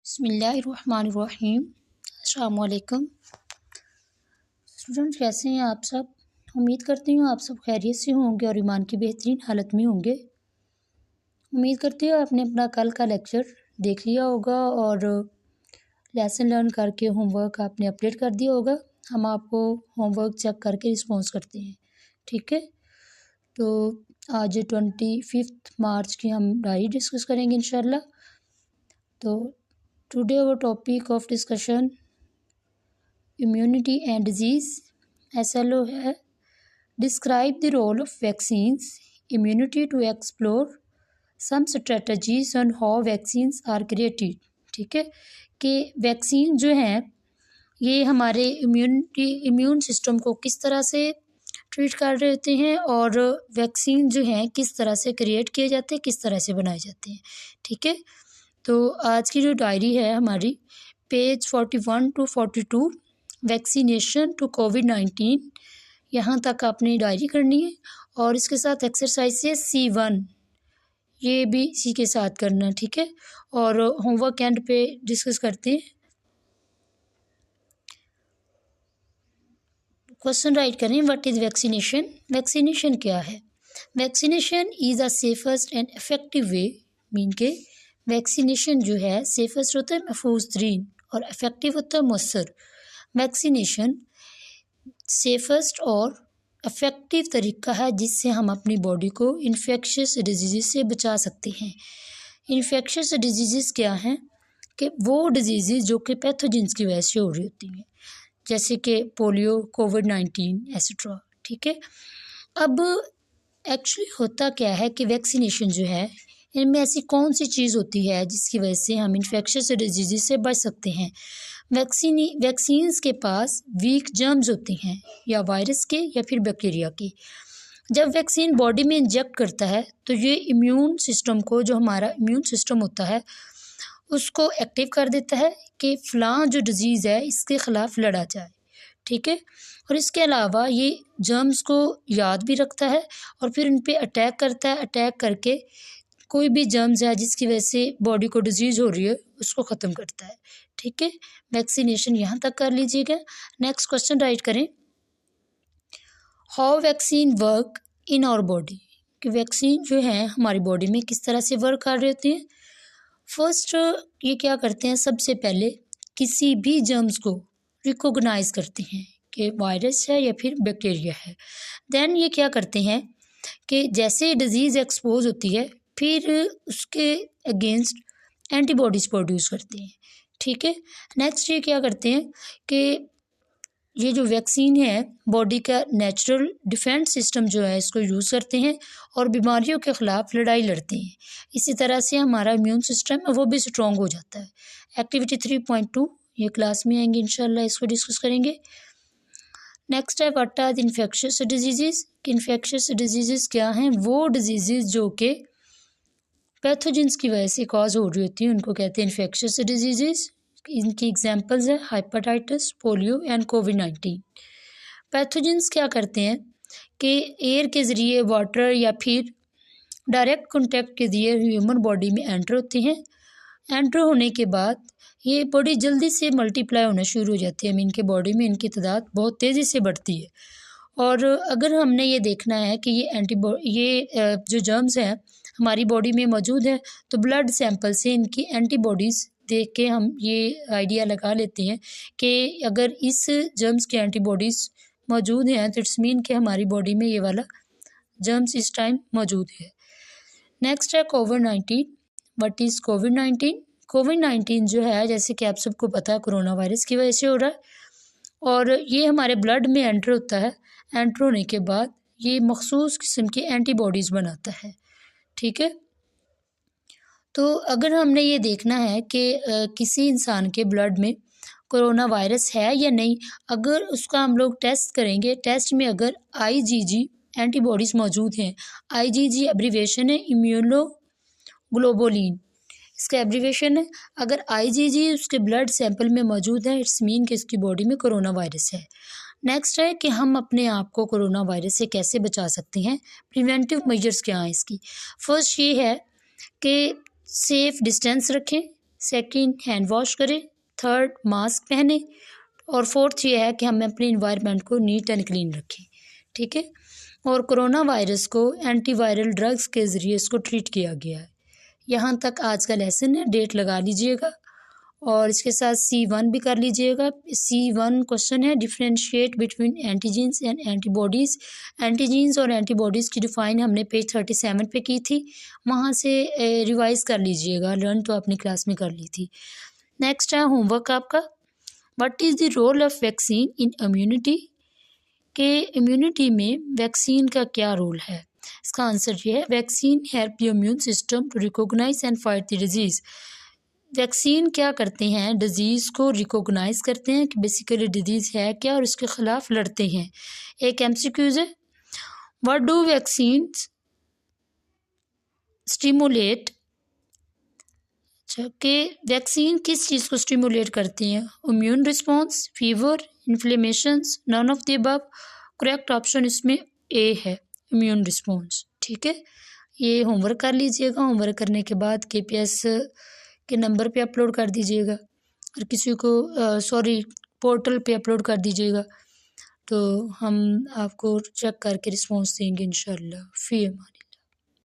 बिस्मिल्लाहिर्रहमानिर्रहीम। अस्सलाम वालेकुम स्टूडेंट, कैसे हैं आप सब। उम्मीद करती हूँ आप सब खैरियत से होंगे और ईमान की बेहतरीन हालत में होंगे। उम्मीद करती हूँ आपने अपना कल का लेक्चर देख लिया होगा और लेसन लर्न करके होमवर्क आपने अपडेट कर दिया होगा। हम आपको होमवर्क चेक करके रिस्पॉन्स करते हैं, ठीक है। तो आज 25 मार्च की हम डायरी डिस्कस करेंगे इंशाल्लाह। तो today our topic of discussion immunity and disease SLO है describe the role of vaccines immunity to explore some strategies on how vaccines are created. ठीक है कि वैक्सीन जो हैं ये हमारे इम्यून सिस्टम को किस तरह से ट्रीट कर रहे होते हैं और वैक्सीन जो हैं किस तरह से क्रिएट किए जाते हैं, किस तरह से बनाए जाते हैं। ठीक है, तो आज की जो डायरी है हमारी पेज 41 to 42 वैक्सीनेशन टू कोविड-19 यहाँ तक आपने डायरी करनी है और इसके साथ एक्सरसाइज है C1 ये भी इसी के साथ करना, ठीक है। और होमवर्क एंड पे डिस्कस करते हैं। क्वेश्चन राइट करें, व्हाट इज़ वैक्सीनेशन। वैक्सीनेशन क्या है। Vaccination is a safest and effective way, mean के वैक्सीनेशन जो है सेफेस्ट होता है महफूज तरीन और इफेक्टिव होता है मौसर। वैक्सीनेशन सेफेस्ट और इफेक्टिव तरीका है जिससे हम अपनी बॉडी को इन्फेक्शियस डिजीज़ से बचा सकते हैं। इन्फेक्शियस डिजीज़ क्या हैं कि वो डिजीज़ जो कि पैथोजेंस की वजह से हो रही होती हैं, जैसे कि पोलियो, कोविड-19 एसेट्रा। ठीक है, अब एक्चुअली होता क्या है कि वैक्सीनेशन जो है इनमें ऐसी कौन सी चीज़ होती है जिसकी वजह से हम इन्फेक्शियस डिजीज़ से बच सकते हैं। वैक्सीन्स के पास वीक जर्म्स होते हैं, या वायरस के या फिर बैक्टीरिया के। जब वैक्सीन बॉडी में इंजेक्ट करता है तो ये इम्यून सिस्टम को, जो हमारा इम्यून सिस्टम होता है, उसको एक्टिव कर देता है कि फ़लाँ जो डिज़ीज़ है इसके ख़िलाफ़ लड़ा जाए। ठीक है, और इसके अलावा ये जर्म्स को याद भी रखता है और फिर उन पे अटैक करता है। अटैक करके कोई भी जर्म्स है जिसकी वजह से बॉडी को डिजीज़ हो रही है उसको ख़त्म करता है। ठीक है, वैक्सीनेशन यहाँ तक कर लीजिएगा। नेक्स्ट क्वेश्चन राइट करें, how vaccine work in our body, कि वैक्सीन जो है हमारी बॉडी में किस तरह से वर्क कर रहे होते हैं। फर्स्ट ये क्या करते हैं, सबसे पहले किसी भी जर्म्स को रिकॉग्नाइज करते हैं कि वायरस है या फिर बैक्टीरिया है। देन ये क्या करते हैं कि जैसे डिजीज़ एक्सपोज होती है फिर उसके अगेंस्ट एंटीबॉडीज़ प्रोड्यूस करते हैं। ठीक है, नेक्स्ट ये क्या करते हैं कि ये जो वैक्सीन है बॉडी का नेचुरल डिफेंस सिस्टम जो है इसको यूज़ करते हैं और बीमारियों के ख़िलाफ़ लड़ाई लड़ते हैं। इसी तरह से हमारा इम्यून सिस्टम है वो भी स्ट्रॉन्ग हो जाता है। एक्टिविटी 3.2 ये क्लास में आएंगे इंशाल्लाह, इसको डिस्कस करेंगे। नेक्स्ट है what are infectious disease. Infectious disease क्या हैं, वो डिजीज़ जो कि पैथोजेंस की वजह से कॉज हो रही होती है उनको कहते हैं इन्फेक्शियस डिजीज़। इनकी एग्जांपल्स है hepatitis, polio and covid. Pathogens क्या करते हैं कि एयर के ज़रिए, वाटर या फिर डायरेक्ट कॉन्टैक्ट के ज़रिए ह्यूमन बॉडी में एंटर होते हैं। एंटर होने के बाद ये बड़ी जल्दी से मल्टीप्लाई होना शुरू हो जाती है। इनके बॉडी में इनकी तादाद बहुत तेज़ी से बढ़ती है। और अगर हमने ये देखना है कि ये जो जर्म्स हैं हमारी बॉडी में मौजूद है तो ब्लड सैंपल से इनकी एंटीबॉडीज़ देख के हम ये आइडिया लगा लेते हैं कि अगर इस जर्म्स की एंटीबॉडीज़ मौजूद हैं तो इट्स मीन कि हमारी बॉडी में ये वाला जर्म्स इस टाइम मौजूद है। नेक्स्ट है कोविड-19। व्हाट इज़ कोविड-19। कोविड-19 जो है जैसे कि आप सबको पता है कोरोना वायरस की वजह से हो रहा है और ये हमारे ब्लड में एंटर होता है। एंटर होने के बाद ये मखसूस किस्म की एंटीबॉडीज़ बनाता है। ठीक है, तो अगर हमने ये देखना है कि किसी इंसान के ब्लड में कोरोना वायरस है या नहीं, अगर उसका हम लोग टेस्ट करेंगे, टेस्ट में अगर IgG एंटीबॉडीज़ मौजूद हैं, IgG एब्रीवेशन है इम्यूनोग्लोबुलिन, इसका एब्रीवेशन है। अगर IgG उसके ब्लड सैंपल में मौजूद है इट्स मीन कि इसकी बॉडी में कोरोना वायरस है। नेक्स्ट है कि हम अपने आप को कोरोना वायरस से कैसे बचा सकते हैं, प्रिवेंटिव मेजर्स क्या हैं इसकी। फर्स्ट ये है कि सेफ़ डिस्टेंस रखें, सेकंड, हैंड वॉश करें। थर्ड, मास्क पहने। और फोर्थ ये है कि हमें अपने इन्वायरमेंट को नीट एंड क्लीन रखें, ठीक है। और कोरोना वायरस को एंटीवायरल ड्रग्स के ज़रिए इसको ट्रीट किया गया है। यहाँ तक आज का लेसन है, डेट लगा लीजिएगा और इसके साथ C1 भी कर लीजिएगा। C1 क्वेश्चन है, differentiate between antigens and antibodies. Antigens और एंटीबॉडीज़ की डिफ़ाइन हमने पेज 37 पे की थी, वहाँ से रिवाइज़ कर लीजिएगा, लर्न तो अपनी क्लास में कर ली थी। नेक्स्ट है होमवर्क आपका, what is the role of vaccine in immunity, के इम्यूनिटी में वैक्सीन का क्या रोल है। इसका आंसर ये है, vaccine help your immune system to recognise and fight the disease. Vaccine क्या करते हैं, डिजीज़ को रिकॉग्नाइज करते हैं कि बेसिकली डिजीज़ है क्या और इसके ख़िलाफ़ लड़ते हैं। एक MCQs है, व्हाट डू वैक्सीन स्टिमुलेट, कि वैक्सीन किस चीज़ को स्टिमुलेट करती हैं, immune response, fever, inflammations, none of the above. Correct option इसमें ए है, इम्यून रिस्पॉन्स, ठीक है। ये होमवर्क कर लीजिएगा, होमवर्क करने के बाद KPS के नंबर पे अपलोड कर दीजिएगा और किसी को पोर्टल पे अपलोड कर दीजिएगा, तो हम आपको चेक करके रिस्पॉन्स देंगे इंशाल्लाह। फ़ी अमान।